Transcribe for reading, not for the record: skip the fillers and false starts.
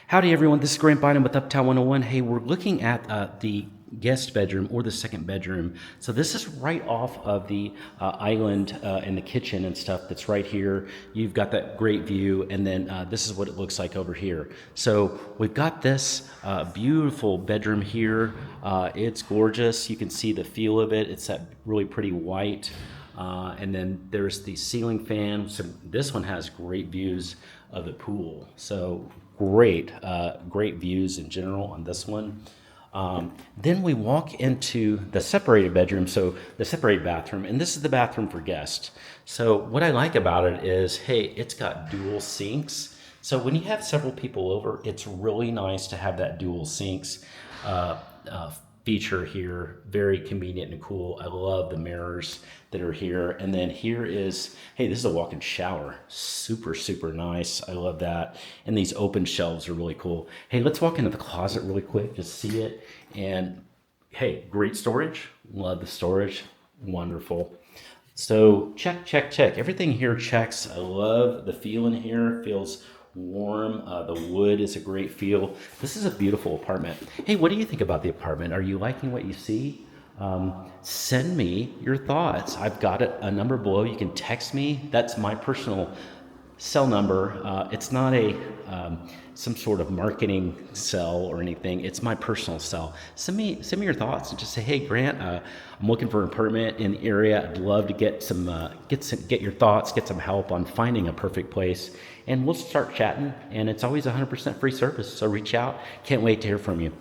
Howdy, everyone. This is Grant Bynum with Uptown 101. Hey, we're looking at the guest bedroom or the second bedroom. So this is right off of the island and the kitchen and stuff that's right here. You've got that great view, and then this is what it looks like over here. So we've got this beautiful bedroom here. It's gorgeous. You can see the feel of it. It's that really pretty white. And then there's the ceiling fan. So this one has great views of the pool. So great views in general on this one. Then we walk into the separated bedroom, so the separated bathroom, and this is the bathroom for guests. So what I like about it is, hey, it's got dual sinks. So when you have several people over, it's really nice to have that dual sinks feature here. Very convenient and cool. I love the mirrors that are here. And then here is, hey, this is a walk-in shower. Super, super nice. I love that. And these open shelves are really cool. Hey, let's walk into the closet really quick, just see it. And hey, great storage. Love the storage. Wonderful. So check, check, check. Everything here checks. I love the feel in here. Feels warm. The wood is a great feel. This is a beautiful apartment. Hey, what do you think about the apartment? Are you liking what you see? Send me your thoughts. I've got a number below. You can text me. That's my personal cell number. It's not a some sort of marketing cell or anything. It's my personal cell. Send me your thoughts and just say, hey, Grant, I'm looking for an apartment in the area. I'd love to get your thoughts, get some help on finding a perfect place, and we'll start chatting. And it's always 100% free service. So reach out. Can't wait to hear from you.